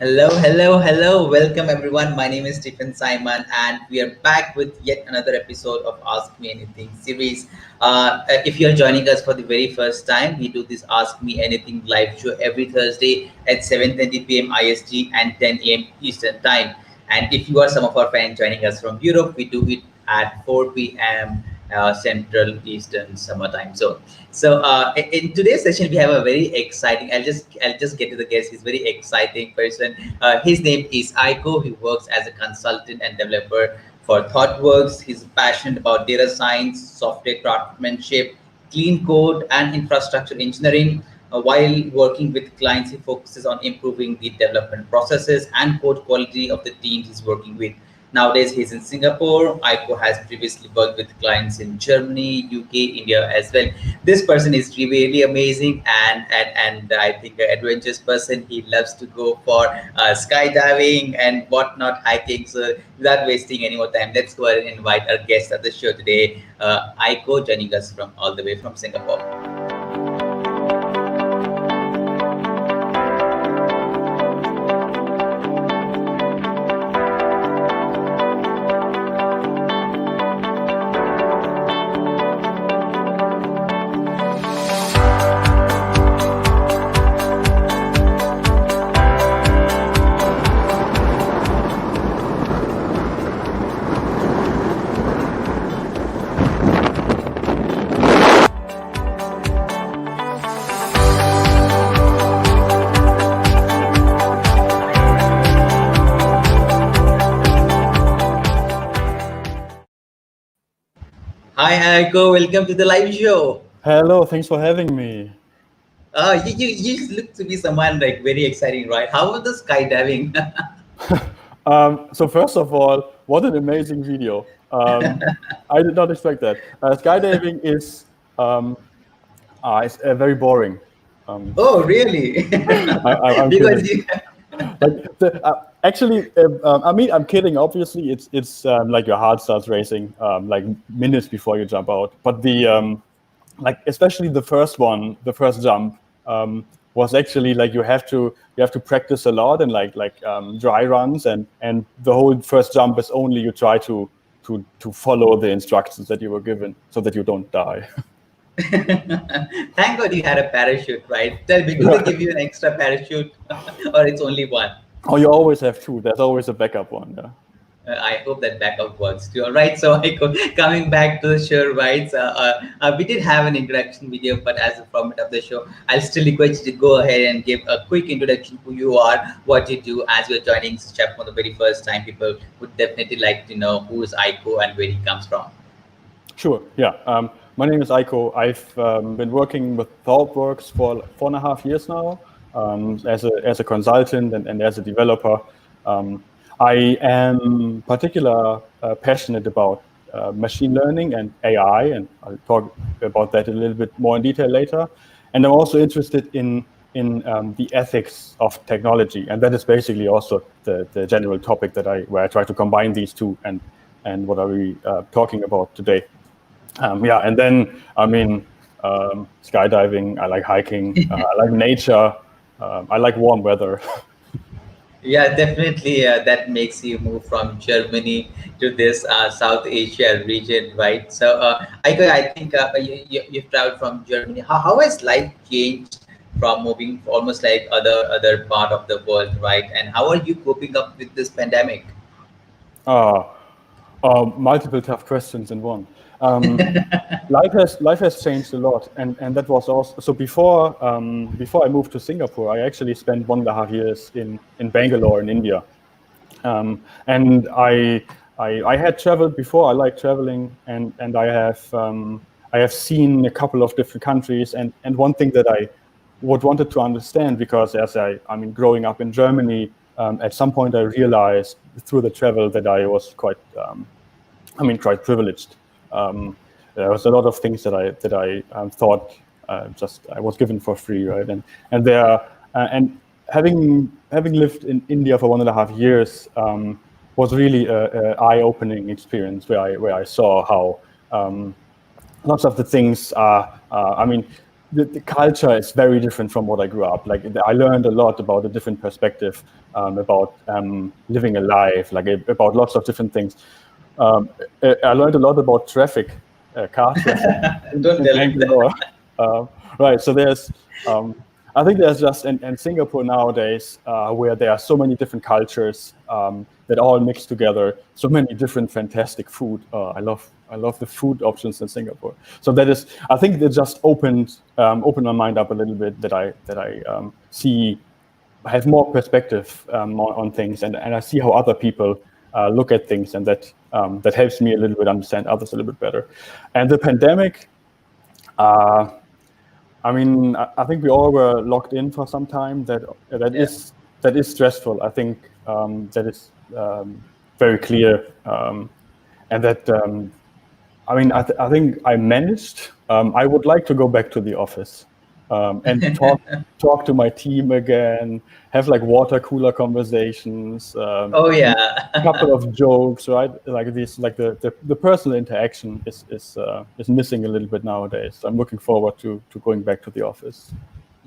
Hello, hello, hello. Welcome everyone. My name is Stephen Simon and we are back with yet another episode of Ask Me Anything series. If you're joining us for the very first time, we do this Ask Me Anything live show every Thursday at 7:30 p.m. IST and 10 a.m. Eastern Time. And if you are some of our fans joining us from Europe, we do it at 4 p.m. Central Eastern Summertime Zone. In today's session, we have a very exciting. I'll just get to the guest. He's a very exciting person. His name is Aiko. He works as a consultant and developer for ThoughtWorks. He's passionate about data science, software craftsmanship, clean code, and infrastructure engineering. While working with clients, he focuses on improving the development processes and code quality of the teams he's working with. Nowadays, he's in Singapore. Aiko has previously worked with clients in Germany, UK, India as well. This person is really amazing and I think an adventurous person. He loves to go for skydiving and whatnot, hiking. So without wasting any more time, let's go ahead and invite our guest at the show today, Aiko, joining us from all the way from Singapore. Hi, Aiko. Welcome to the live show. Hello, thanks for having me. You look to be someone like very exciting, right? How was the skydiving? So first of all, what an amazing video. I did not expect that. Skydiving is it's, very boring. Oh, really? I'm Because kidding. you, Actually, I mean, I'm kidding. Obviously, it's like your heart starts racing like minutes before you jump out. But the like especially the first one, the first jump, was actually like you have to practice a lot and like dry runs and the whole first jump is only you try to follow the instructions that you were given so that you don't die. thank God you had a parachute, right? Tell me, do they give you an extra parachute or it's only one? Oh, you always have two. There's always a backup one. Yeah. I hope that backup works too. All right, so coming back to the show, right? We did have an introduction video, but as a format of the show, I'll still request you to go ahead and give a quick introduction who you are, what you do, as you're joining Chef for the very first time. People would definitely like to know who is Aiko and where he comes from. Sure. Yeah. My name is Aiko. I've been working with ThoughtWorks for 4.5 years now as a consultant and as a developer. I am particularly passionate about machine learning and AI, and I'll talk about that a little bit more in detail later. And I'm also interested in the ethics of technology, and that is basically also the general topic where I try to combine these two and what are we talking about today. Yeah, and then I mean skydiving. I like hiking. I like nature. I like warm weather. Yeah, definitely. That makes you move from Germany to this South Asia region, right? I think you've traveled from Germany. How has life changed from moving almost like other part of the world, right? And how are you coping up with this pandemic? Uh, Multiple tough questions in one. Life has changed a lot, and that was also so. Before I moved to Singapore, I actually spent 1.5 years in Bangalore in India, and I had traveled before. I like traveling, and I have seen a couple of different countries, and one thing that I would wanted to understand, because as I mean, growing up in Germany, at some point I realized through the travel that I was quite privileged. There was a lot of things that I thought just I was given for free, right? And there and having lived in India for 1.5 years was really a eye-opening experience where I saw how lots of the things are. I mean, the culture is very different from what I grew up. Like I learned a lot about a different perspective, about living a life, like about lots of different things. I learned a lot about traffic, car traffic Don't in tell me that. Bangalore. Right. So I think there's just in Singapore nowadays where there are so many different cultures that all mix together. So many different fantastic food. I love the food options in Singapore. So I think that just opened my mind up a little bit, that I see, have more perspective on things, and I see how other people look at things, and that helps me a little bit understand others a little bit better. And the pandemic, I think we all were locked in for some time. Yeah. That is stressful. I think that is very clear, and that I think I managed. I would like to go back to the office and talk to my team again, have like water cooler conversations, Oh a yeah. couple of jokes, right? Like this, like the personal interaction is missing a little bit nowadays. So I'm looking forward to going back to the office.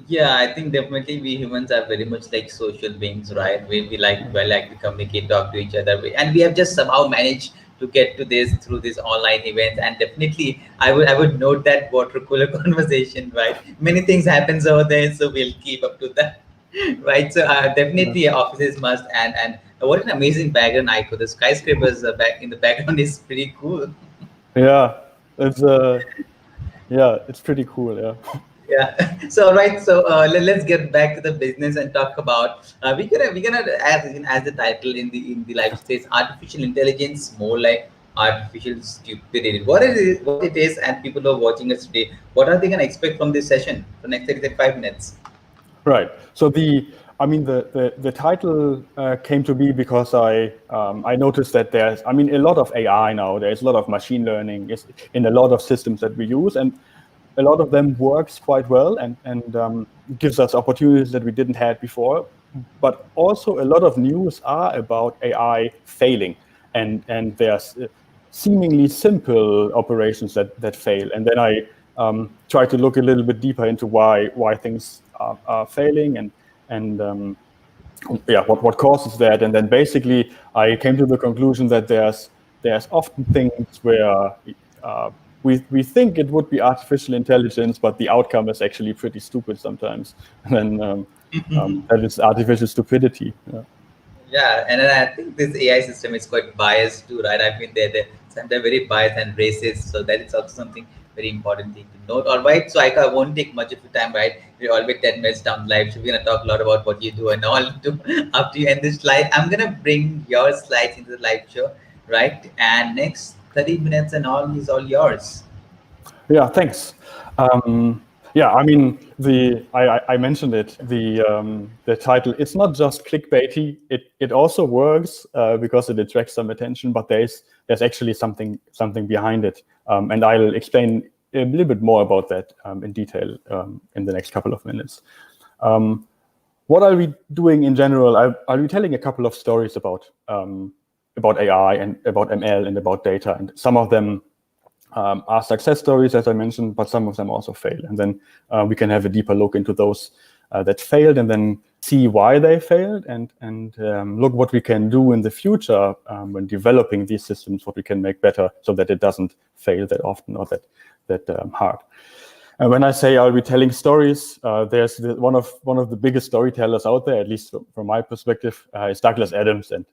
Yeah, I think definitely we humans are very much like social beings, right? We like to communicate, talk to each other, and we have just somehow managed to get to this through these online events. And definitely, I would note that water cooler conversation, right? Many things happens over there, so we'll keep up to that, right? So Yeah, definitely offices must, and what an amazing background, Aiko. The skyscrapers back in the background is pretty cool. yeah, it's it's pretty cool. Yeah. Yeah. So right. So let's get back to the business and talk about we're gonna as the title in the live says artificial intelligence more like artificial stupidity. What it is, and people who are watching us today, what are they gonna expect from this session for next 35 minutes? Right. So the title came to be because I noticed that there's a lot of AI now. There's a lot of machine learning is in a lot of systems that we use, and a lot of them works quite well, and gives us opportunities that we didn't had before. But also a lot of news are about AI failing, and there's seemingly simple operations that fail. And then I try to look a little bit deeper into why things are failing, and what causes that. And then basically I came to the conclusion that there's often things where we think it would be artificial intelligence, but the outcome is actually pretty stupid sometimes. And then that is artificial stupidity. Yeah. Yeah, and then I think this AI system is quite biased too, right? I mean, they're very biased and racist, so that is also something very important thing to note. All right, so I won't take much of your time, right? We're already 10 minutes down live, so we're gonna talk a lot about what you do and all. Do after you end this slide, I'm gonna bring your slides into the live show, right? And next 30 minutes and all is all yours. Yeah, thanks. Yeah, I mean, I mentioned it. The title. It's not just clickbaity. It also works because it attracts some attention, but there's actually something behind it, and I'll explain a little bit more about that in detail in the next couple of minutes. What I'll be doing in general, I'll be telling a couple of stories about AI and about ML and about data, and some of them are success stories, as I mentioned, but some of them also fail. And then we can have a deeper look into those that failed, and then see why they failed, and look what we can do in the future when developing these systems, what we can make better so that it doesn't fail that often or that hard. And when I say I'll be telling stories, there's one of the biggest storytellers out there, at least from my perspective, is Douglas Adams, and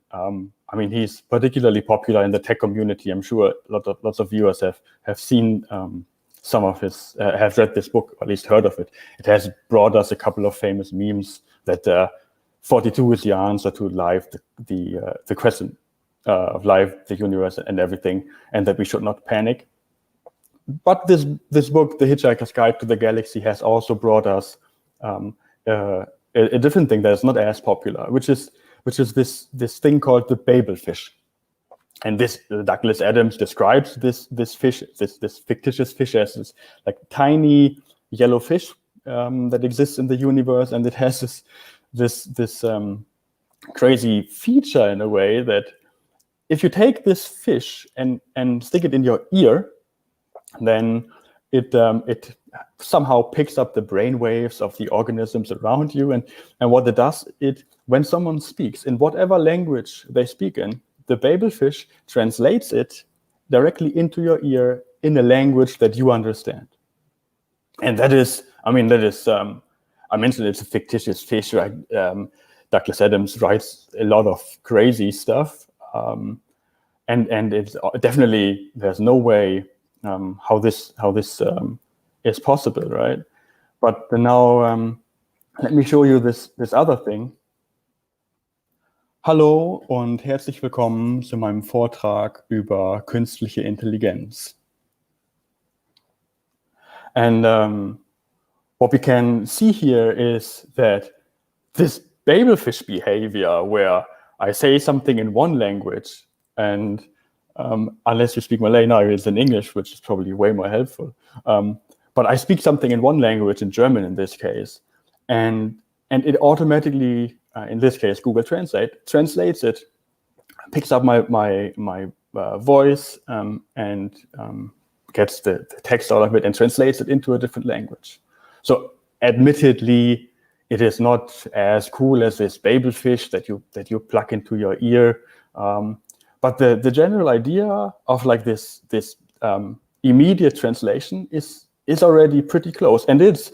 he's particularly popular in the tech community. I'm sure lots of viewers have seen some of his, have read this book, or at least heard of it. It has brought us a couple of famous memes that 42 is the answer to life, the question of life, the universe, and everything, and that we should not panic. But this book, The Hitchhiker's Guide to the Galaxy, has also brought us a different thing that is not as popular, which is this thing called the Babel fish. And this Douglas Adams describes this fish, this fictitious fish, as this like tiny yellow fish that exists in the universe, and it has this crazy feature in a way that if you take this fish and stick it in your ear, then it somehow picks up the brain waves of the organisms around you, and what it does, when someone speaks in whatever language they speak in, the babelfish translates it directly into your ear in a language that you understand. And that is, I mentioned it's a fictitious fish, right? Douglas Adams writes a lot of crazy stuff, and it's definitely, there's no way how this is possible, right? But now let me show you this other thing. Hallo und herzlich willkommen zu meinem Vortrag über künstliche Intelligenz. And what we can see here is that this babelfish behavior, where I say something in one language, and unless you speak Malay now, it's in English, which is probably way more helpful. But I speak something in one language, in German in this case, and it automatically, in this case, Google Translate, translates it, picks up my voice, and gets the text out of it and translates it into a different language. So admittedly, it is not as cool as this babelfish that you plug into your ear. But the general idea of like this immediate translation is already pretty close, and it's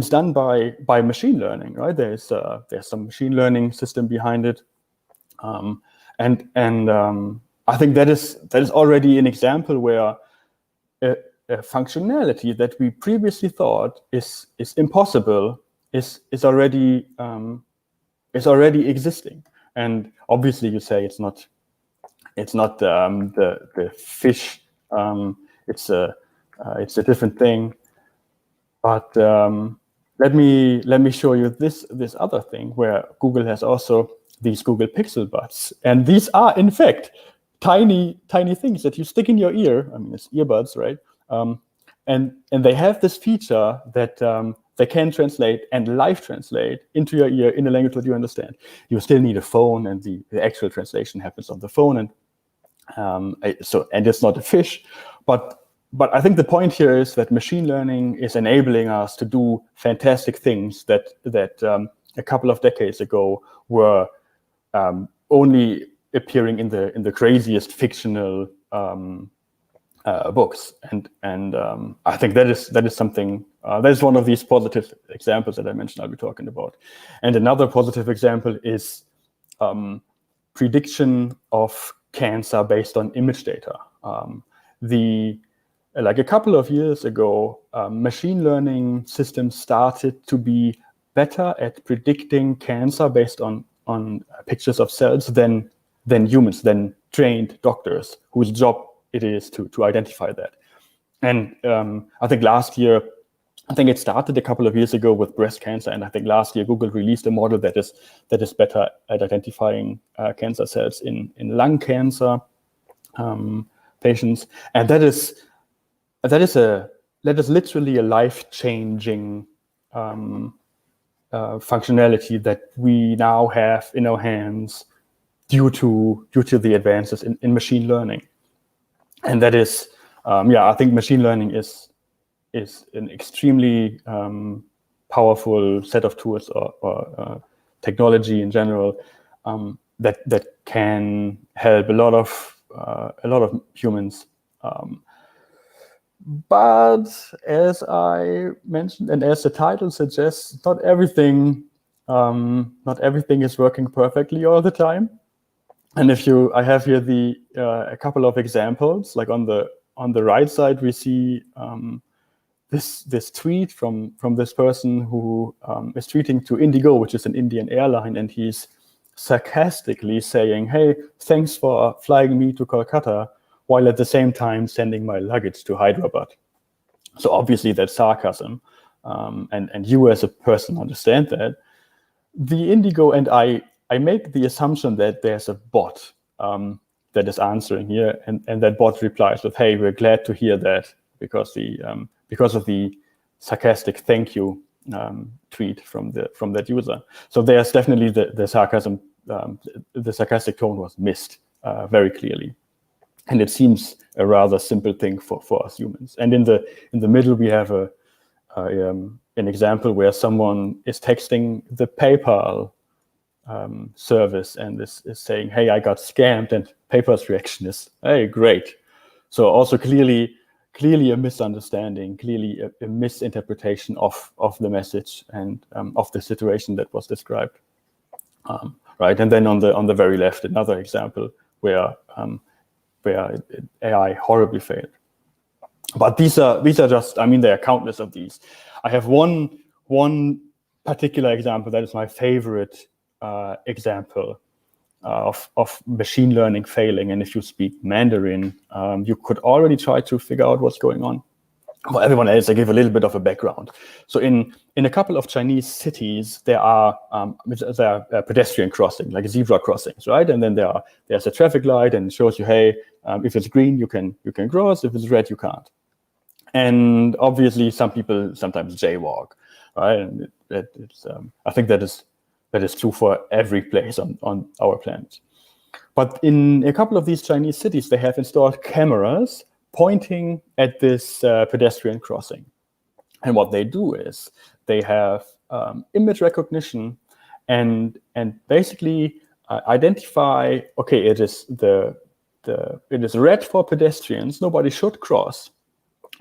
done by machine learning, right? There's some machine learning system behind it, and I think that is already an example where a functionality that we previously thought is impossible is already existing. And obviously, you say it's not the fish. It's a different thing. But let me show you this other thing where Google has also these Google Pixel Buds, and these are in fact tiny things that you stick in your ear. I mean, it's earbuds, right? And they have this feature that they can translate and live translate into your ear in a language that you understand. You still need a phone, and the actual translation happens on the phone, and it's not a fish, but I think the point here is that machine learning is enabling us to do fantastic things that a couple of decades ago were only appearing in the craziest fictional books, and I think that is something that is one of these positive examples that I mentioned I'll be talking about. And another positive example is prediction of cancer based on image data. Like a couple of years ago, machine learning systems started to be better at predicting cancer based on pictures of cells than humans, than trained doctors whose job it is to identify that. And I think it started a couple of years ago with breast cancer, and I think last year Google released a model that is better at identifying cancer cells in lung cancer patients, and that is literally a life-changing functionality that we now have in our hands due to the advances in machine learning. And that is, I think machine learning is an extremely powerful set of tools or technology in general that can help a lot of humans. But as I mentioned, and as the title suggests, not everything is working perfectly all the time. And I have here a couple of examples. Like on the right side, we see this tweet from this person who is tweeting to Indigo, which is an Indian airline, and he's sarcastically saying, "Hey, thanks for flying me to Kolkata, while at the same time sending my luggage to Hyderabad." So obviously that's sarcasm, and you as a person understand that. The Indigo and I make the assumption that there's a bot that is answering here, and that bot replies with, "Hey, we're glad to hear that," because of the sarcastic thank you tweet from that user. So there's definitely the sarcasm, the sarcastic tone was missed very clearly. And it seems a rather simple thing for us humans. And in the middle, we have an example where someone is texting the PayPal service and is saying, "Hey, I got scammed," and PayPal's reaction is, "Hey, great." So also clearly a misunderstanding, clearly a misinterpretation of the message and of the situation that was described. Right, and then on the very left, another example where AI horribly failed. But these are just, I mean, there are countless of these. I have one particular example that is my favorite example of machine learning failing. And if you speak Mandarin, you could already try to figure out what's going on. For everyone else, I give a little bit of a background. So in a couple of Chinese cities, there are pedestrian crossing, like zebra crossings, right? And then there's a traffic light, and it shows you, hey, if it's green, you can cross. If it's red, you can't. And obviously, some people sometimes jaywalk, right? And I think that is true for every place on our planet. But in a couple of these Chinese cities, they have installed cameras pointing at this pedestrian crossing. And what they do is they have image recognition and basically identify, okay, it is red for pedestrians, nobody should cross.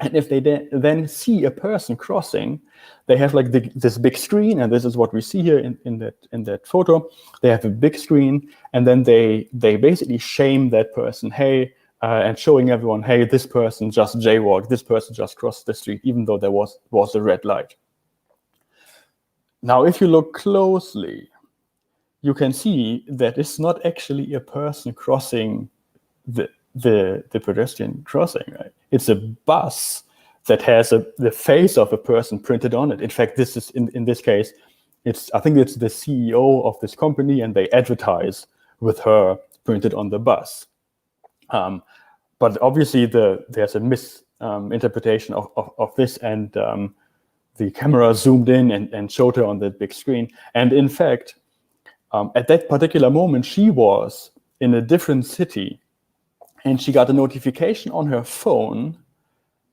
And if they then see a person crossing, they have like this big screen, and this is what we see here in that photo. They have a big screen, and then they basically shame that person, hey, and showing everyone, hey, this person just jaywalked, this person just crossed the street, even though there was a red light. Now, if you look closely, you can see that it's not actually a person crossing the pedestrian crossing, right? It's a bus that has the face of a person printed on it. In fact, this is in this case, I think it's the CEO of this company, and they advertise with her printed on the bus. But obviously, there's a misinterpretation of this, and the camera zoomed in and showed her on the big screen. And in fact, at that particular moment, she was in a different city, and she got a notification on her phone,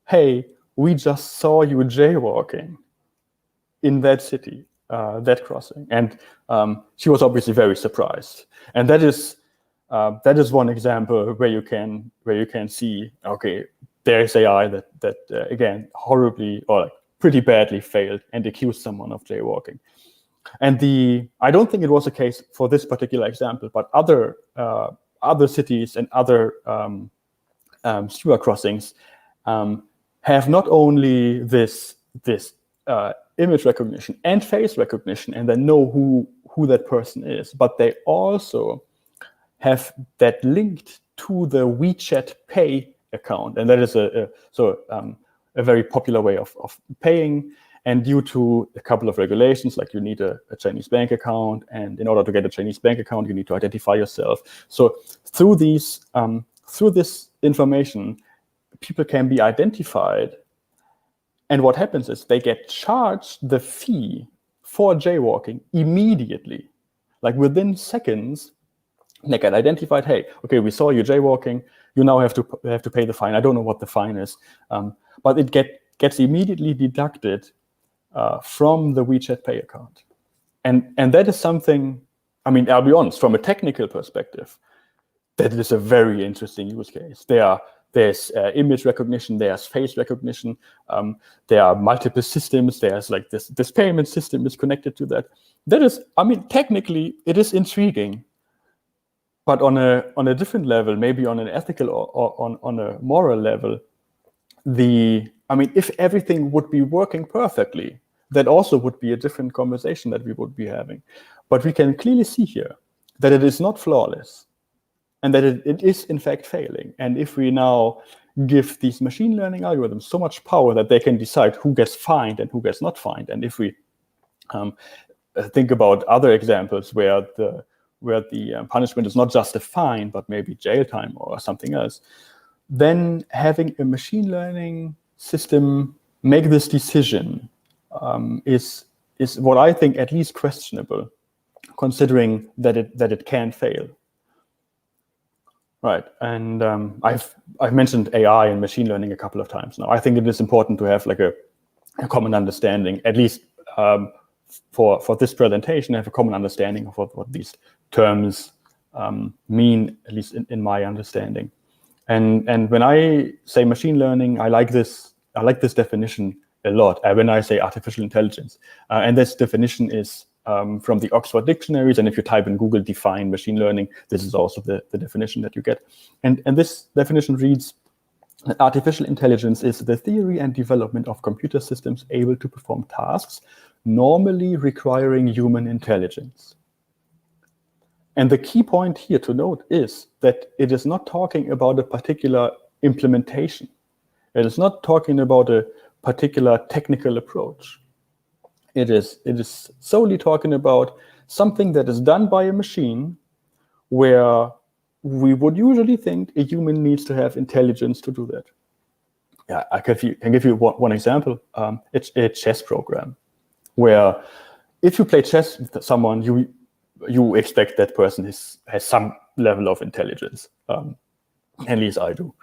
hey, we just saw you jaywalking in that city, that crossing. And she was obviously very surprised. And that is one example where you can see, okay, there is AI that again horribly or pretty badly failed and accused someone of jaywalking. And I don't think it was the case for this particular example, but other cities and other sewer crossings have not only this image recognition and face recognition, and they know who that person is, but they also have that linked to the WeChat Pay account, and that is a very popular way of paying. And due to a couple of regulations, like you need a Chinese bank account, and in order to get a Chinese bank account, you need to identify yourself. So through this information, people can be identified. And what happens is they get charged the fee for jaywalking immediately. Like within seconds, they get identified, hey, okay, we saw you jaywalking, you now have to pay the fine. I don't know what the fine is, but it gets immediately deducted from the WeChat Pay account. And that is something, I mean, I'll be honest, from a technical perspective, that is a very interesting use case. There's image recognition, there's face recognition, there are multiple systems, there's like this payment system is connected to that. That is, I mean, technically it is intriguing, but on a different level, maybe on an ethical or on a moral level, if everything would be working perfectly, that also would be a different conversation that we would be having. But we can clearly see here that it is not flawless, and that it is in fact failing. And if we now give these machine learning algorithms so much power that they can decide who gets fined and who gets not fined, and if we think about other examples where the punishment is not just a fine, but maybe jail time or something else, then having a machine learning system make this decision is what I think at least questionable, considering that it can fail. Right, and I've mentioned AI and machine learning a couple of times now. I think it is important to have like a common understanding, at least for this presentation, have a common understanding of what these terms mean, at least in my understanding. And when I say machine learning, I like this definition a lot. When I say artificial intelligence, and this definition is from the Oxford dictionaries. And if you type in Google define machine learning, this is also the definition that you get. And this definition reads: artificial intelligence is the theory and development of computer systems able to perform tasks normally requiring human intelligence. And the key point here to note is that it is not talking about a particular implementation. It is not talking about a particular technical approach. It is solely talking about something that is done by a machine where we would usually think a human needs to have intelligence to do that. Yeah, I can give you one example. It's a chess program where if you play chess with someone, you expect that person has some level of intelligence. At least I do.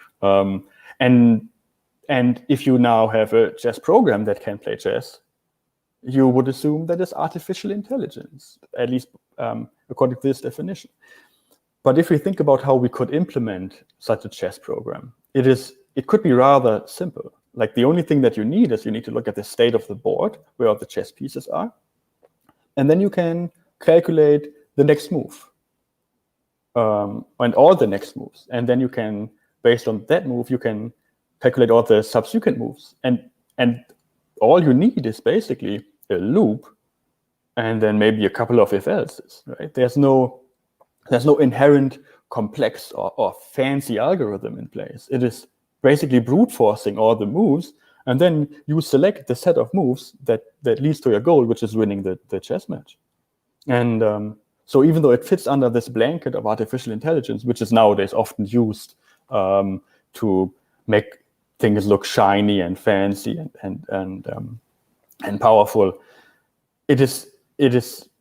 And if you now have a chess program that can play chess, you would assume that it's artificial intelligence, at least according to this definition. But if we think about how we could implement such a chess program, it could be rather simple. Like the only thing that you need is you need to look at the state of the board, where all the chess pieces are, and then you can calculate the next move and all the next moves. And then you can, based on that move, you can calculate all the subsequent moves. And all you need is basically a loop and then maybe a couple of if-else's, right? There's no inherent complex or fancy algorithm in place. It is basically brute forcing all the moves, and then you select the set of moves that leads to your goal, which is winning the chess match. And so even though it fits under this blanket of artificial intelligence, which is nowadays often used to make things look shiny and fancy and powerful, it is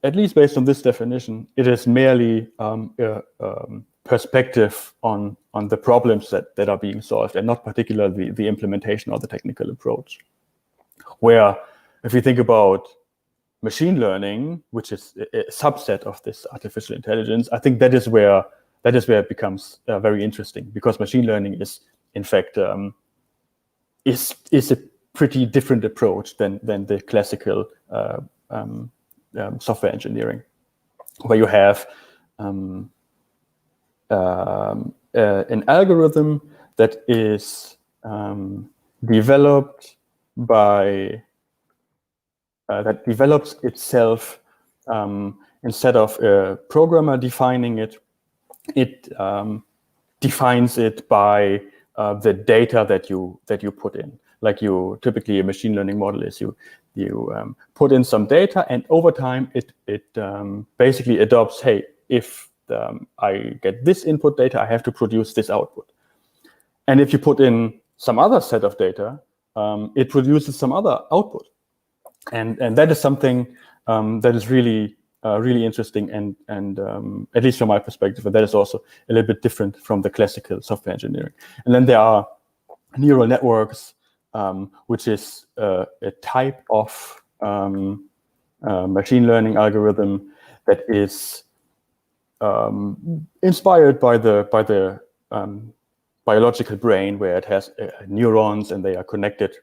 at least based on this definition, it is merely a perspective on the problems that are being solved, and not particularly the implementation or the technical approach. Where if you think about machine learning, which is a subset of this artificial intelligence, I think that is where it becomes very interesting, because machine learning is, in fact, is a pretty different approach than the classical software engineering, where you have an algorithm that is developed by that develops itself instead of a programmer defining it. It defines it by the data that you put in. Like typically a machine learning model is you put in some data, and over time it basically adopts, hey, if I get this input data, I have to produce this output. And if you put in some other set of data, it produces some other output. And that is something that is really interesting, and at least from my perspective, that is also a little bit different from the classical software engineering. And then there are neural networks, which is a type of machine learning algorithm that is inspired by the biological brain, where it has neurons and they are connected,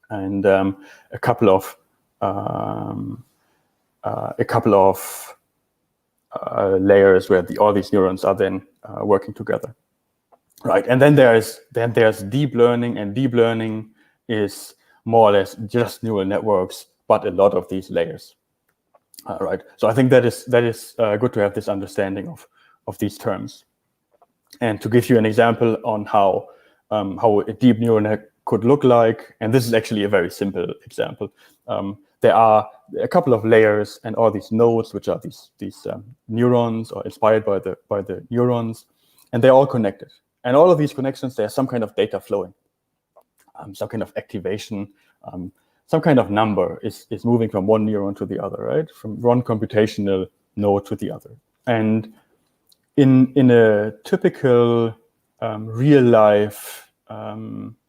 and a couple of layers where all these neurons are then working together, right? And then there's deep learning, and deep learning is more or less just neural networks, but a lot of these layers, right? So I think that is good to have this understanding of these terms. And to give you an example on how a deep neural net could look like, and this is actually a very simple example. There are a couple of layers and all these nodes, which are these neurons, or inspired by the neurons, and they're all connected. And all of these connections, there's some kind of data flowing, some kind of activation, some kind of number is moving from one neuron to the other, right? From one computational node to the other. And in a typical real life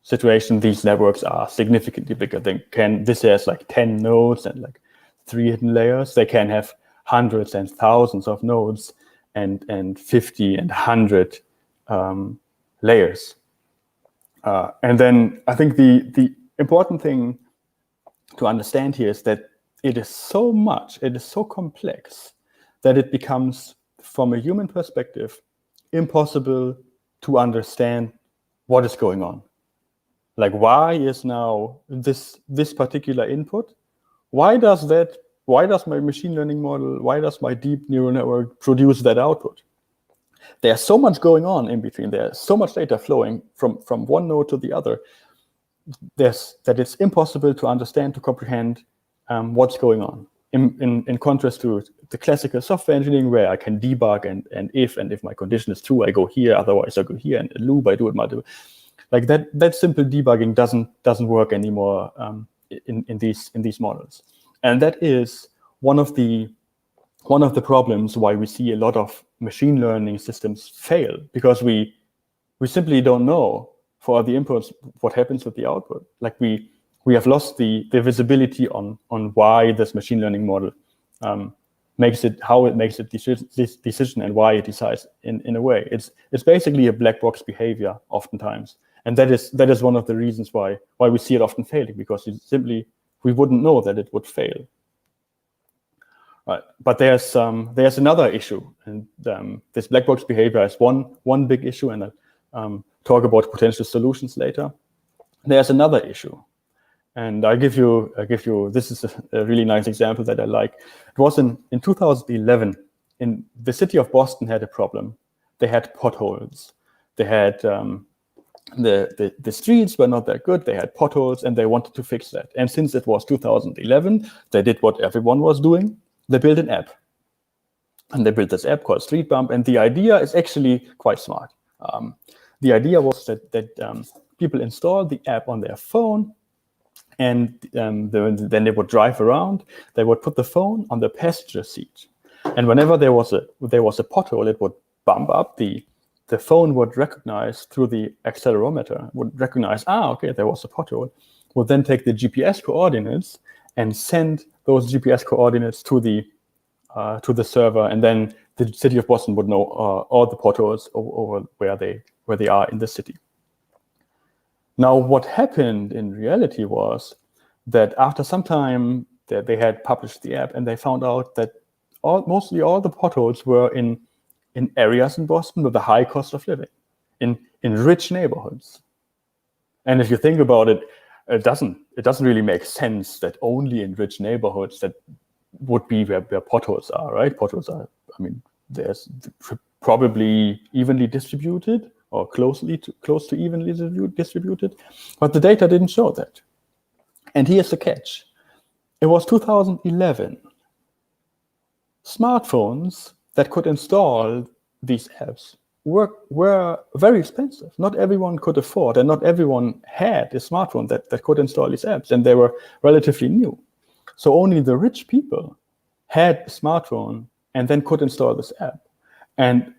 situation, these networks are significantly bigger. This has like 10 nodes and like 3 hidden layers. They can have hundreds and thousands of nodes and 50 and 100 layers. And then I think the important thing to understand here is that it is so complex that it becomes, from a human perspective, impossible to understand what is going on. Like, why is now this particular input? Why does my machine learning model, why does my deep neural network produce that output? There's so much going on in between. There's so much data flowing from one node to the other. That it's impossible to understand, to comprehend what's going on. In contrast to the classical software engineering, where I can debug and if my condition is true, I go here, otherwise I go here, and a loop, I do it multiple. Like that simple debugging doesn't work anymore in these models, and that is one of the problems why we see a lot of machine learning systems fail, because we simply don't know for the inputs what happens with the output. Like we have lost the visibility on why this machine learning model makes it this decision and why it decides in a way. It's basically a black box behavior oftentimes, and that is one of the reasons why we see it often failing, because we wouldn't know that it would fail. Right. But there's another issue, and this black box behavior is one big issue, and I'll talk about potential solutions later. There's another issue, and I give you this is a really nice example that I like. It was in 2011. In the city of Boston had a problem. They had potholes. They had the streets were not that good. They had potholes, and they wanted to fix that. And since it was 2011, they did what everyone was doing. They built an app, and they built this app called Street Bump. And the idea is actually quite smart. The idea was that people installed the app on their phone, and then they would drive around. They would put the phone on the passenger seat, and whenever there was a pothole, it would bump up. The phone would recognize through the accelerometer, would recognize, okay, there was a pothole. Would then take the GPS coordinates and send those GPS coordinates to the server, and then the city of Boston would know all the potholes over where they are in the city. Now, what happened in reality was that after some time that they had published the app, and they found out that mostly all the potholes were in areas in Boston with a high cost of living, in rich neighborhoods. And if you think about it, it doesn't really make sense that only in rich neighborhoods that would be where potholes are, right? Potholes are, there's probably evenly distributed or close to evenly distributed, but the data didn't show that. And here's the catch. It was 2011. Smartphones that could install these apps were very expensive. Not everyone could afford, and not everyone had a smartphone that could install these apps, and they were relatively new. So only the rich people had a smartphone and then could install this app. And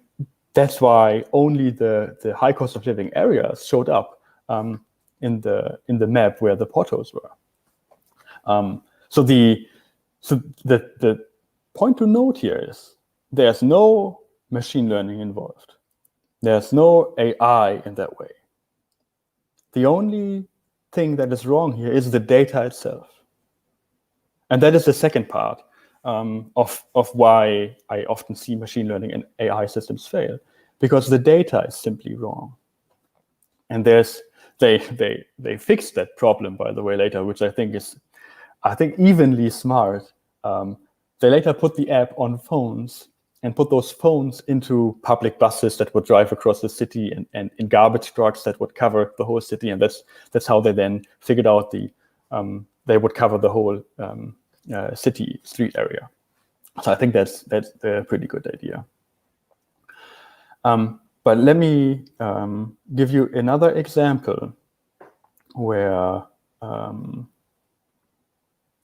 that's why only the high cost of living areas showed up in the map where the potholes were. So the point to note here is there's no machine learning involved. There's no AI in that way. The only thing that is wrong here is the data itself. And that is the second part of why I often see machine learning and AI systems fail, because the data is simply wrong. And they fixed that problem, by the way, later, which I think is evenly smart. They later put the app on phones and put those phones into public buses that would drive across the city, and in garbage trucks that would cover the whole city. And that's how they then figured out they would cover the whole city street area. So I think that's a pretty good idea. But let me give you another example where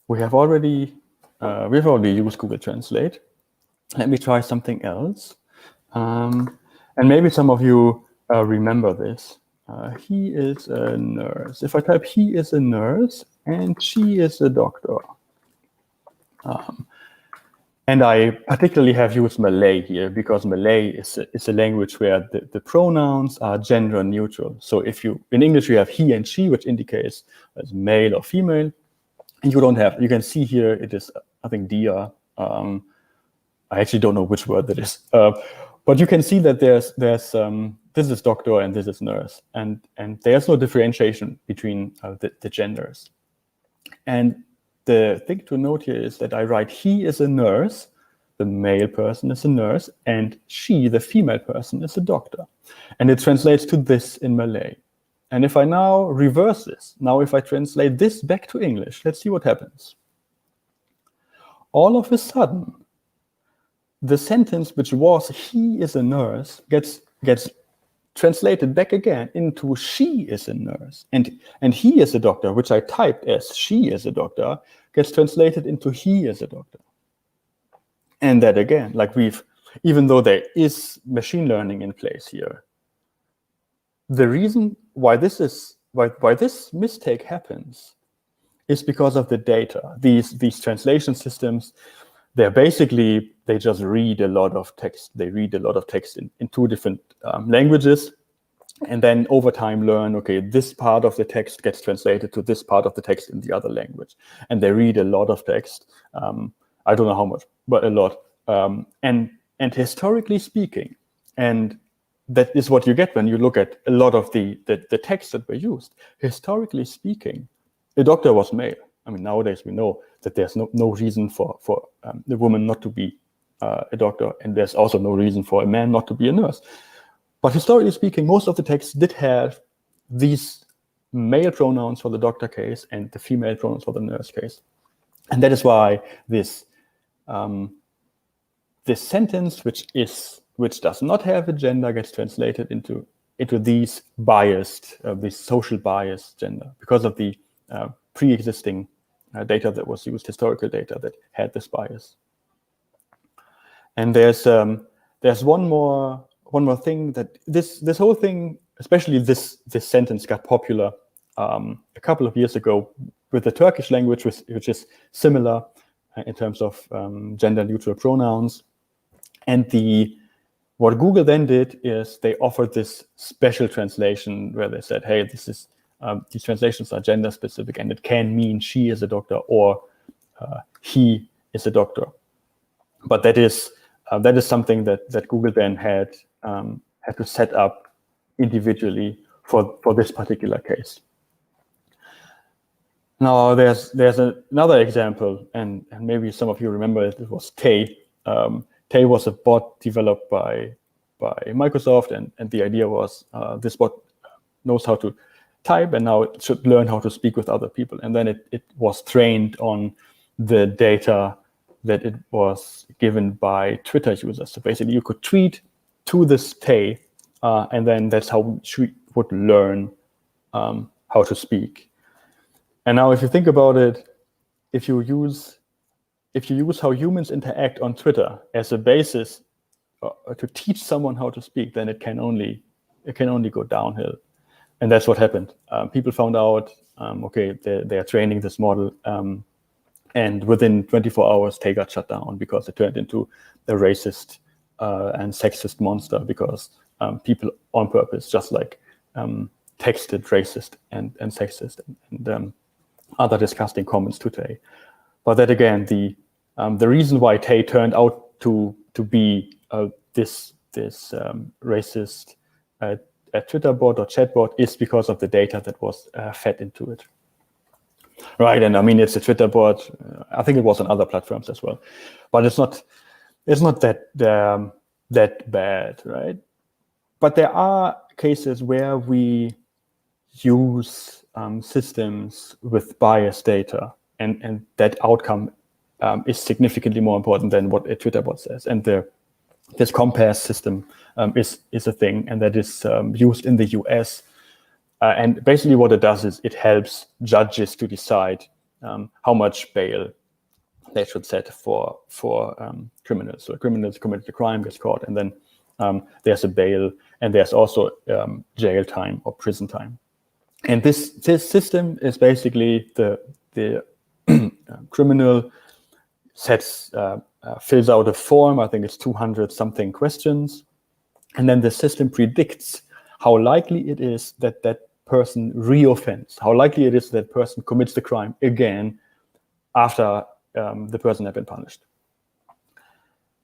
we've already used Google Translate. Let me try something else. And maybe some of you remember this. He is a nurse. If I type he is a nurse and she is a doctor. And I particularly have used Malay here because Malay is a language where the pronouns are gender neutral. So if you, in English, you have he and she, which indicates as male or female. And you don't have, you can see here, it is, I think, dia. I actually don't know which word that is. But you can see that there's this is doctor and this is nurse. And there's no differentiation between the genders. And the thing to note here is that I write he is a nurse, the male person is a nurse, and she, the female person, is a doctor. And it translates to this in Malay. And if I now reverse this, now if I translate this back to English, let's see what happens. All of a sudden, the sentence which was he is a nurse gets translated back again into she is a nurse, and he is a doctor, which I typed as she is a doctor, gets translated into he is a doctor. And that again, like even though there is machine learning in place here, the reason why this mistake happens is because of the data. These translation systems, they just read a lot of text. They read a lot of text in two different languages, and then over time learn, okay, this part of the text gets translated to this part of the text in the other language. And they read a lot of text. I don't know how much, but a lot. And historically speaking, and that is what you get when you look at a lot of the texts that were used. Historically speaking, the doctor was male. I mean, nowadays we know that there's no reason for the woman not to be a doctor, and there's also no reason for a man not to be a nurse. But historically speaking, most of the texts did have these male pronouns for the doctor case and the female pronouns for the nurse case. And that is why this sentence, which does not have a gender, gets translated into these biased, this social biased gender, because of the pre-existing data that was used, historical data that had this bias. And there's one more thing that this whole thing, especially this sentence, got popular a couple of years ago with the Turkish language, which is similar in terms of gender neutral pronouns. And what Google then did is they offered this special translation where they said, hey, these translations are gender specific, and it can mean she is a doctor or he is a doctor. But that is something that Google then had to set up individually for this particular case. Now there's another example, and maybe some of you remember it. It was Tay. Tay was a bot developed by Microsoft, and the idea was this bot knows how to type, and now it should learn how to speak with other people. And then it was trained on the data that it was given by Twitter users. So basically, you could tweet to this Tay, and then that's how she would learn how to speak. And now, if you think about it, if you use how humans interact on Twitter as a basis to teach someone how to speak, then it can only go downhill. And that's what happened. People found out, okay, they are training this model, and within 24 hours, Tay got shut down because it turned into a racist and sexist monster, because people on purpose just texted racist and sexist and other disgusting comments to Tay. But that again, the reason why Tay turned out to be this racist Twitter bot or chat bot is because of the data that was fed into it. Right, and I mean, it's a Twitter bot. I think it was on other platforms as well, but it's not that bad, right? But there are cases where we use systems with biased data, and that outcome is significantly more important than what a Twitter bot says. And this compass system is a thing, and that is used in the US. And basically what it does is it helps judges to decide how much bail they should set for criminals. So a criminal committed a crime, gets caught, and then there's a bail, and there's also jail time or prison time. And this system is basically the criminal fills out a form. I think it's 200 something questions, and then the system predicts how likely it is that that person reoffends, how likely it is that person commits the crime again after the person had been punished.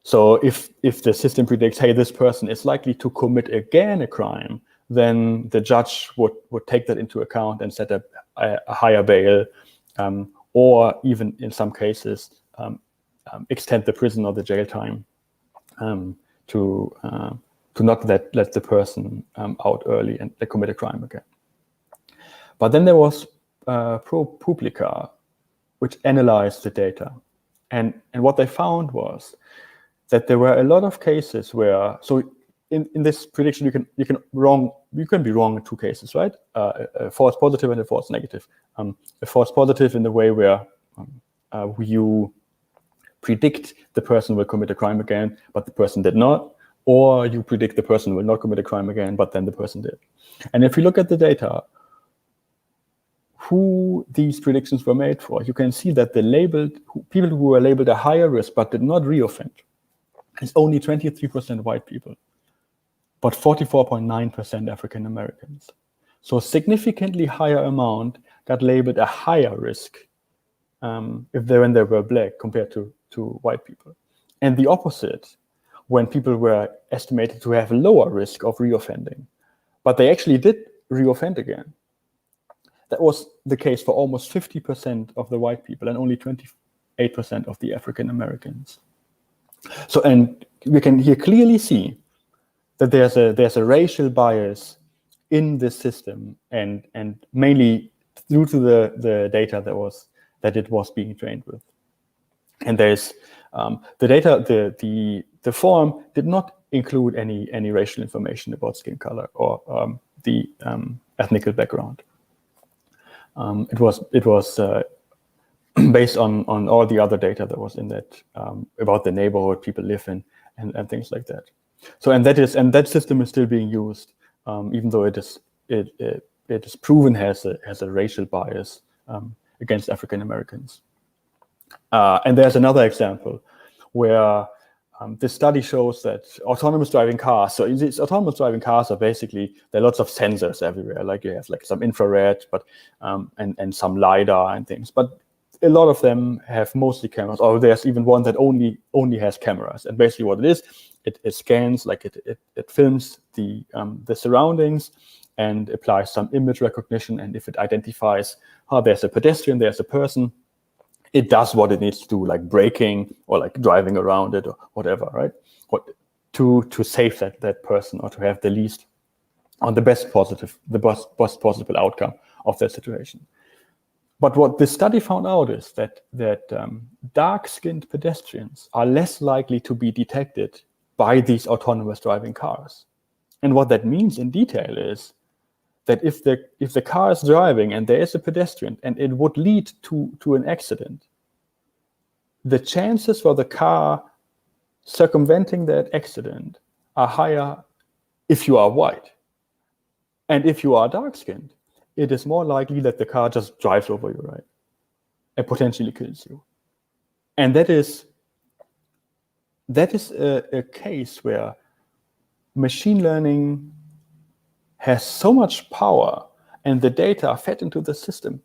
So if the system predicts, hey, this person is likely to commit again a crime, then the judge would take that into account and set up a higher bail, or even in some cases extend the prison or the jail time to not let the person out early and commit a crime again. But then there was ProPublica, which analyzed the data, and what they found was that there were a lot of cases where, so in this prediction you can be wrong in two cases, right? A false positive and a false negative. A false positive in the way where you predict the person will commit a crime again, but the person did not, or you predict the person will not commit a crime again, but then the person did. And if you look at the data, who these predictions were made for, you can see that people who were labeled a higher risk but did not reoffend is only 23% white people, but 44.9% African Americans. So a significantly higher amount got labeled a higher risk when they were black compared to white people. And the opposite, when people were estimated to have a lower risk of reoffending, but they actually did reoffend again. That was the case for almost 50% of the white people and only 28% of the African Americans. So, and we can here clearly see that there's a racial bias in this system, and mainly due to the data that it was being trained with. And there's the data, the form did not include any racial information about skin color or the ethnic background. It was based on all the other data that was in that about the neighborhood people live in and things like that. So and that system is still being used, even though it is proven has a racial bias against African Americans. And there's another example where this study shows that autonomous driving cars. So these autonomous driving cars are basically, there are lots of sensors everywhere. Like you have like some infrared, but and some LiDAR and things. But a lot of them have mostly cameras. Or there's even one that only has cameras. And basically, what it is, it scans, like it films the surroundings and applies some image recognition. And if it identifies, there's a pedestrian, there's a person, it does what it needs to do, like braking or like driving around it or whatever, right? To save that person or to have the least or the best possible outcome of that situation. But what this study found out is that dark-skinned pedestrians are less likely to be detected by these autonomous driving cars. And what that means in detail is that if the car is driving and there is a pedestrian and it would lead to an accident, the chances for the car circumventing that accident are higher if you are white. And if you are dark-skinned, it is more likely that the car just drives over you, right? And potentially kills you. And that is a case where machine learning has so much power, and the data fed into the system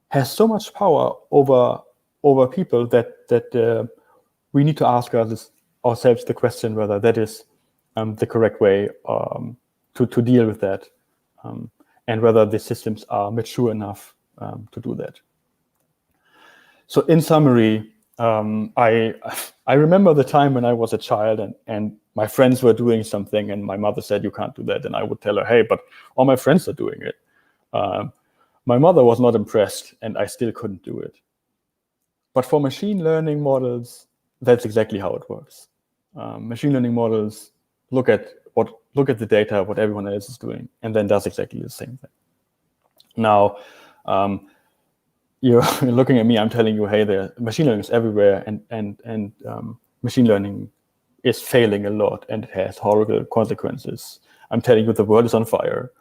has so much power over people that we need to ask ourselves the question whether that is the correct way to deal with that, and whether the systems are mature enough to do that. So in summary, I remember the time when I was a child and my friends were doing something and my mother said, you can't do that. And I would tell her, hey, but all my friends are doing it. My mother was not impressed and I still couldn't do it. But for machine learning models, that's exactly how it works. Machine learning models look at the data, what everyone else is doing, and then does exactly the same thing. Now, you're looking at me, I'm telling you, hey, machine learning is everywhere, and machine learning is failing a lot and it has horrible consequences. I'm telling you, the world is on fire.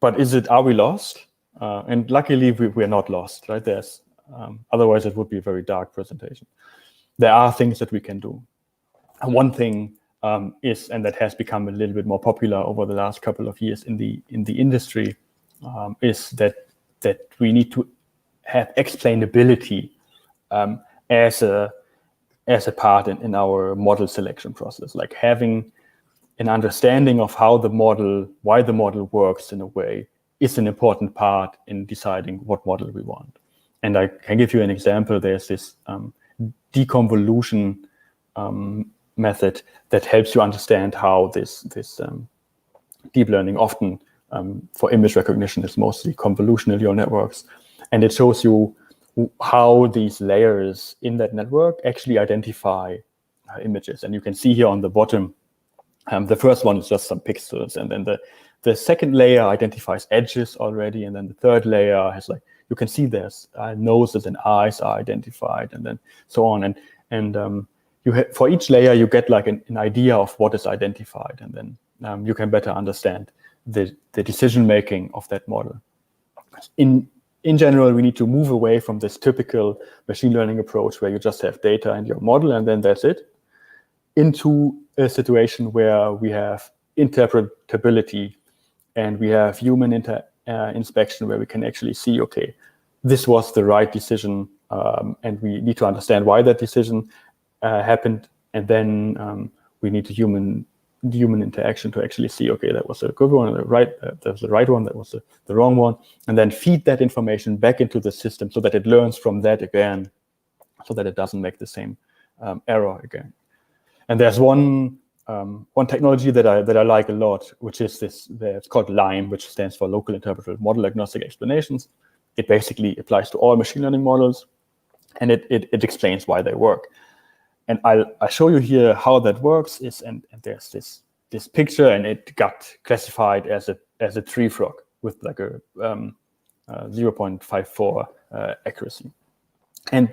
But are we lost? And luckily, we're not lost, right? Otherwise, it would be a very dark presentation. There are things that we can do. And one thing is, and that has become a little bit more popular over the last couple of years in the industry, is that we need to have explainability as a part in our model selection process, like having an understanding of why the model works in a way is an important part in deciding what model we want. And I can give you an example. There's this deconvolution method that helps you understand how this deep learning, often for image recognition, is mostly convolutional neural networks. And it shows you how these layers in that network actually identify images. And you can see here on the bottom, the first one is just some pixels, and then the second layer identifies edges already, and then the third layer has, like, you can see there's noses and eyes are identified, and then so on. And for each layer you get like an idea of what is identified, and then you can better understand the decision making of that model. In general, we need to move away from this typical machine learning approach where you just have data in your model and then that's it, into a situation where we have interpretability and we have human inspection, where we can actually see, okay, this was the right decision, and we need to understand why that decision happened, and then we need human interaction to actually see, okay, that was a good one, that was the right one, that was the wrong one, and then feed that information back into the system so that it learns from that again, so that it doesn't make the same error again. And there's one technology that I like a lot, which is it's called LIME, which stands for Local Interpretable Model Agnostic Explanations. It basically applies to all machine learning models, and it explains why they work. And I'll show you here how that works. And there's this picture, and it got classified as a tree frog with like a 0.54 accuracy. And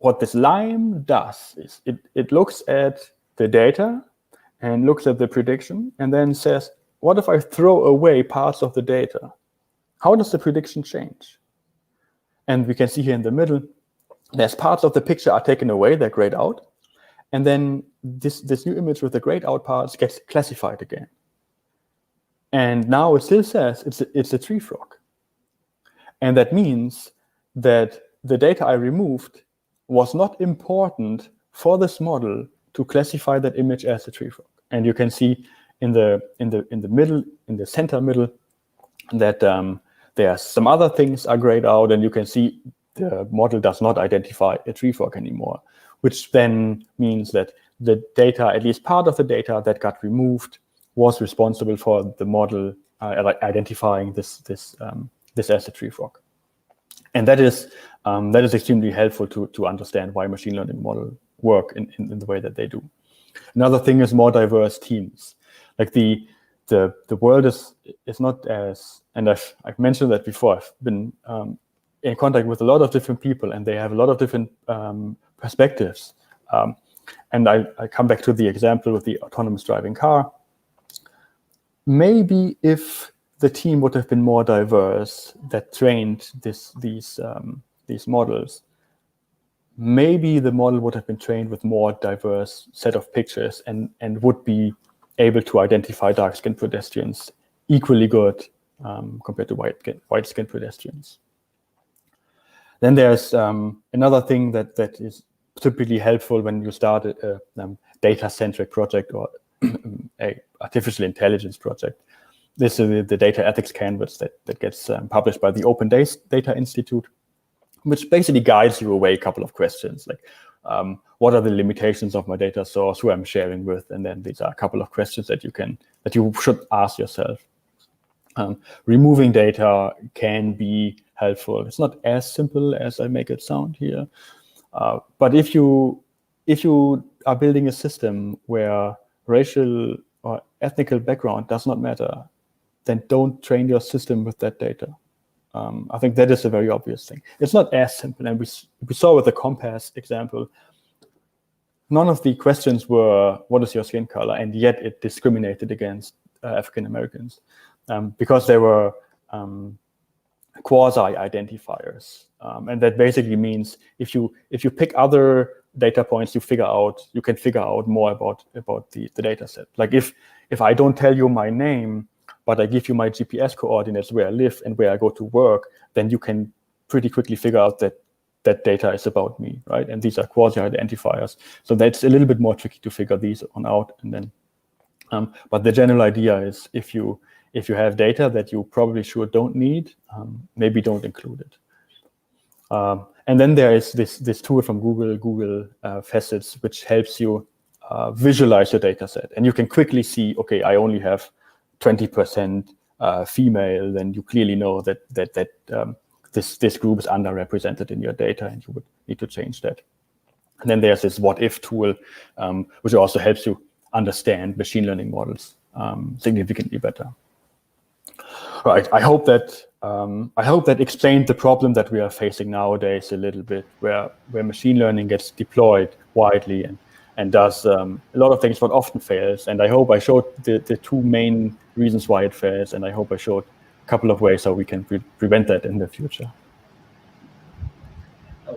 what this LIME does is it looks at the data and looks at the prediction and then says, what if I throw away parts of the data? How does the prediction change? And we can see here in the middle, there's parts of the picture are taken away, they're grayed out. And then this new image with the grayed out parts gets classified again. And now it still says it's a tree frog. And that means that the data I removed was not important for this model to classify that image as a tree frog. And you can see in the middle, in the center middle, that there are some other things are grayed out, and you can see the model does not identify a tree frog anymore, which then means that the data, at least part of the data that got removed, was responsible for the model identifying this as a tree frog. And that is extremely helpful to understand why machine learning models work in the way that they do. Another thing is more diverse teams. Like the world is not as, and I've mentioned that before. I've been in contact with a lot of different people, and they have a lot of different perspectives. And I come back to the example with the autonomous driving car. Maybe if the team would have been more diverse that trained these models, maybe the model would have been trained with more diverse set of pictures and would be able to identify dark-skinned pedestrians equally good compared to white-skinned pedestrians. Then there's another thing that is typically helpful when you start a data-centric project or a artificial intelligence project. This is the data ethics canvas that gets published by the Open Data Institute, which basically guides you away a couple of questions, like what are the limitations of my data source, who I'm sharing with, and then these are a couple of questions that you should ask yourself. Removing data can be helpful. It's not as simple as I make it sound here, but if you are building a system where racial or ethnical background does not matter, then don't train your system with that data. I think that is a very obvious thing. It's not as simple, and we saw with the compass example, none of the questions were, what is your skin color? And yet it discriminated against African Americans because they were quasi-identifiers. And that basically means if you pick other data points, you can figure out more about the data set. Like if I don't tell you my name, but I give you my GPS coordinates where I live and where I go to work, then you can pretty quickly figure out that data is about me, right? And these are quasi-identifiers. So that's a little bit more tricky to figure these on out. And then, but the general idea is if you have data that you probably sure don't need, maybe don't include it. And then there is this tool from Google Facets, which helps you visualize your data set. And you can quickly see, okay, I only have 20% female, then you clearly know that this group is underrepresented in your data, and you would need to change that. And then there's this what if tool, which also helps you understand machine learning models significantly better. Right. I hope that explained the problem that we are facing nowadays a little bit, where machine learning gets deployed widely and does a lot of things, but often fails. And I hope I showed the two main reasons why it fails, and I hope I showed a couple of ways how we can prevent that in the future.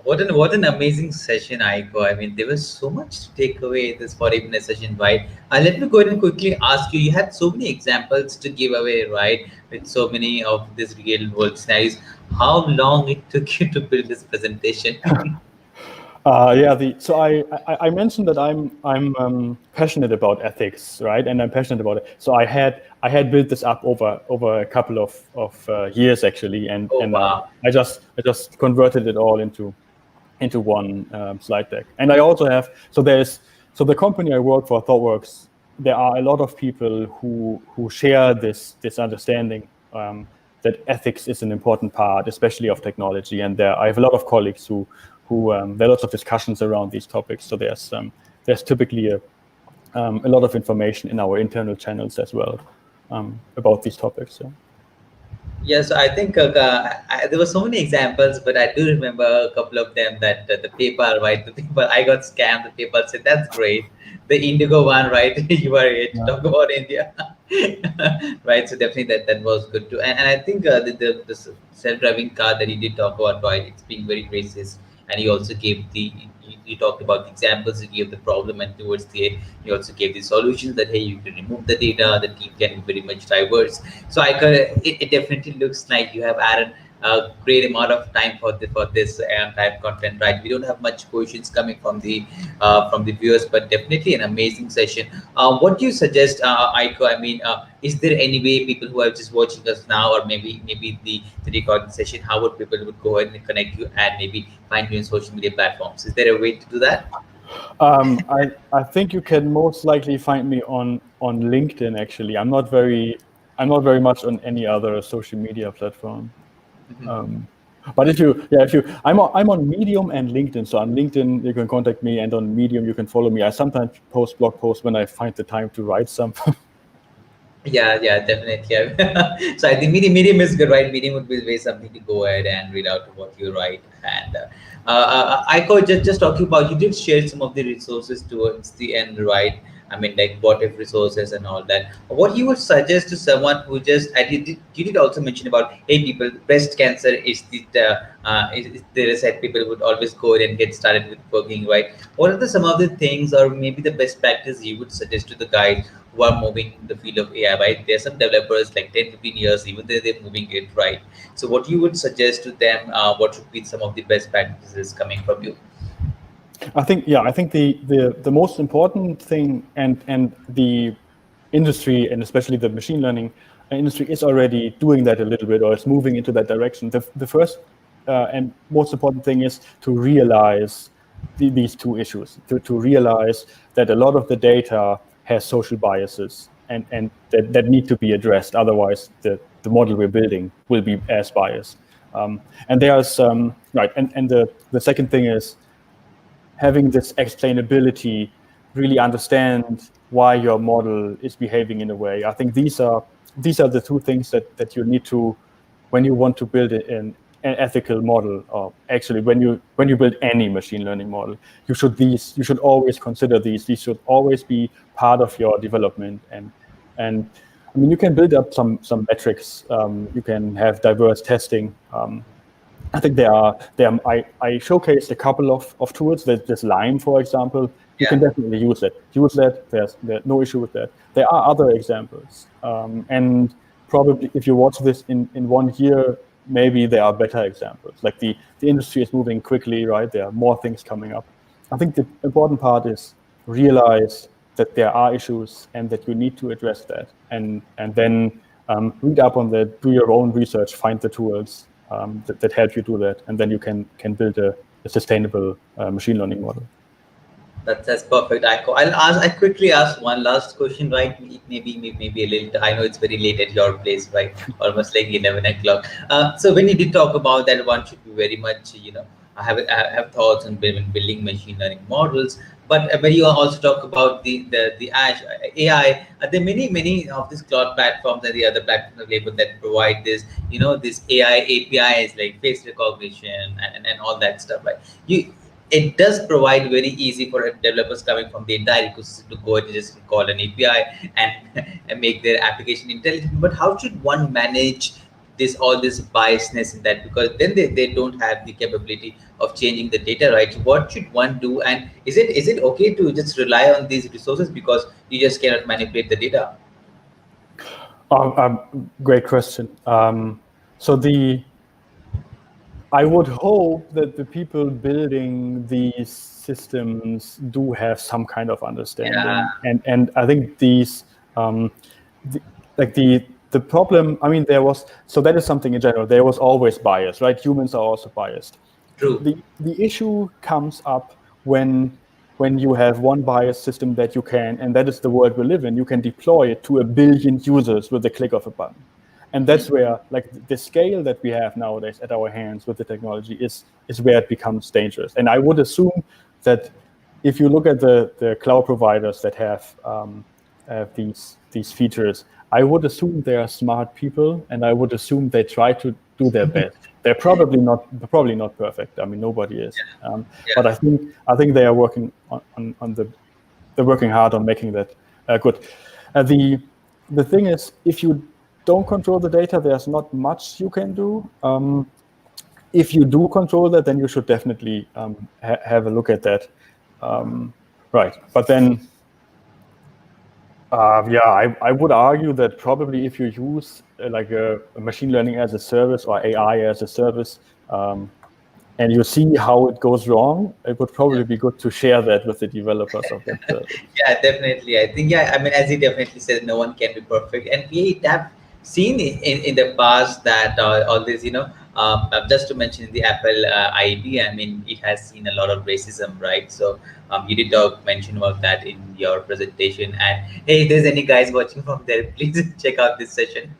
What an amazing session, Aiko. I mean, there was so much to take away in this 40-minute session, right? Let me go ahead and quickly ask you. You had so many examples to give away, right? With so many of these real world scenarios. How long it took you to build this presentation? So I mentioned that I'm passionate about ethics, right? And I'm passionate about it. So I had built this up over a couple of years actually, and Wow. I just converted it all into one slide deck. And I also have so the company I work for, ThoughtWorks. There are a lot of people who share this understanding that ethics is an important part, especially of technology. And I have a lot of colleagues who there are lots of discussions around these topics. So there's typically a lot of information in our internal channels as well about these topics. So. Yes, I think there were so many examples, but I do remember a couple of them that the PayPal, right? The PayPal, I got scammed. The PayPal said, that's great. The Indigo one, right? You are here to talk about India, right? So definitely that was good too. And I think the self-driving car that you did talk about, right? It's being very racist. And you also gave you talked about the examples, you gave the problem, and towards the end, you also gave the solutions that, hey, you can remove the data, the team can be very much diverse. So it definitely looks like you have added a great amount of time for this type content, right? We don't have much questions coming from the viewers, but definitely an amazing session. What do you suggest, Aiko? I mean, is there any way people who are just watching us now, or maybe the recording session, how would people would go ahead and connect you and maybe find you in social media platforms? Is there a way to do that? I think you can most likely find me on LinkedIn. Actually, I'm not very much on any other social media platform. But I'm on Medium and LinkedIn. So on LinkedIn you can contact me, and on Medium you can follow me. I sometimes post blog posts when I find the time to write some. Yeah, definitely. So I think medium is good, right? Medium would be way something to go ahead and read out what you write. And Aiko, just talking about, you did share some of the resources towards the end, right? I mean, like what if resources and all that. What you would suggest to someone who just, and you did also mention about, hey, people, breast cancer is there is that people would always go and get started with working, right? What are some of the things, or maybe the best practice you would suggest to the guys who are moving in the field of AI, right? There are some developers like 10, 15 years, even though they're moving it, right? So what you would suggest to them, what should be some of the best practices coming from you? I think the most important thing, and the industry, and especially the machine learning industry, is already doing that a little bit, or is moving into that direction. The first and most important thing is to realize these two issues, to realize that a lot of the data has social biases, and that need to be addressed. Otherwise, the model we're building will be as biased. And there's right, and the second thing is having this explainability, really understand why your model is behaving in a way. I think these are the two things that you need to when you want to build an ethical model, or actually when you build any machine learning model, you should always consider these. These should always be part of your development. And I mean, you can build up some metrics. You can have diverse testing. I think I showcased a couple of tools. There's Lime, for example. You can definitely use that. There's no issue with that. There are other examples. And probably if you watch this in 1 year, maybe there are better examples. Like the industry is moving quickly, right? There are more things coming up. I think the important part is realize that there are issues and that you need to address that. And then read up on that, do your own research, find the tools that help you do that, and then you can build a sustainable machine learning model. That's perfect, Aiko. I quickly ask one last question, right? Maybe a little. I know it's very late at your place, right? Almost like 11 o'clock. So when you did talk about that, one should be very much, I have thoughts on building machine learning models. But when you also talk about the AI, there are many of these cloud platforms and the other platforms available that provide this AI APIs like face recognition and all that stuff, right? It does provide very easy for developers coming from the entire ecosystem to go and just call an API and make their application intelligent. But how should one manage all this biasness in that? Because then they don't have the capability of changing the data, right? What should one do? And is it okay to just rely on these resources because you just cannot manipulate the data? Great question. I would hope that the people building these systems do have some kind of understanding, and I think these, the problem. I mean, that is something in general. There was always bias, right? Humans are also biased. True. The issue comes up when you have one biased system that you can, and that is the world we live in. You can deploy it to 1 billion users with the click of a button. And that's where, like, the scale that we have nowadays at our hands with the technology is where it becomes dangerous. And I would assume that if you look at the cloud providers that have these features, I would assume they are smart people, and I would assume they try to do their best. They're probably not perfect. I mean, nobody is. But I think they are working they're working hard on making that good. The thing is, if you don't control the data, there's not much you can do. If you do control that, then you should definitely have a look at that. Right. But then, I would argue that probably if you use like a machine learning as a service or AI as a service, and you see how it goes wrong, it would probably be good to share that with the developers of that service. Yeah, definitely. I think, I mean, as he definitely said, no one can be perfect. And we have seen in the past that all this, just to mention the Apple ID, I mean, it has seen a lot of racism, right? So you did mention about that in your presentation. And hey, if there's any guys watching from there, please check out this session.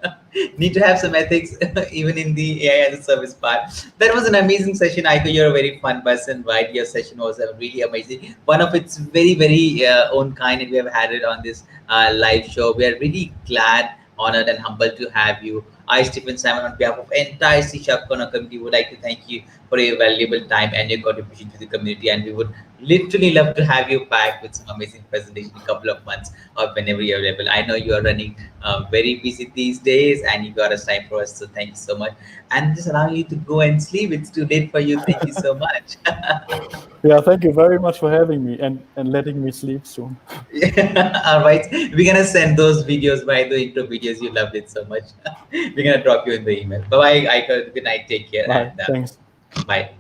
Need to have some ethics even in the AI as a service part. That was an amazing session, Aiko. You're a very fun person, right? Your session was really amazing, one of its very own kind, and we have had it on this live show. We are really glad, honored, and humbled to have you. I, Stephen Simon, on behalf of entire C# Corner community, would like to thank you for your valuable time and your contribution to the community. And we would literally love to have you back with some amazing presentation in a couple of months or whenever you're available. I know you are running very busy these days, and you got us time for us. So thank you so much. And just allowing you to go and sleep. It's too late for you. Thank you so much. Yeah, thank you very much for having me and letting me sleep soon. All right. We're going to send those videos by the intro videos. You loved it so much. We're going to drop you in the email. Bye-bye. Good night. Take care. Bye. And, Thanks. bye.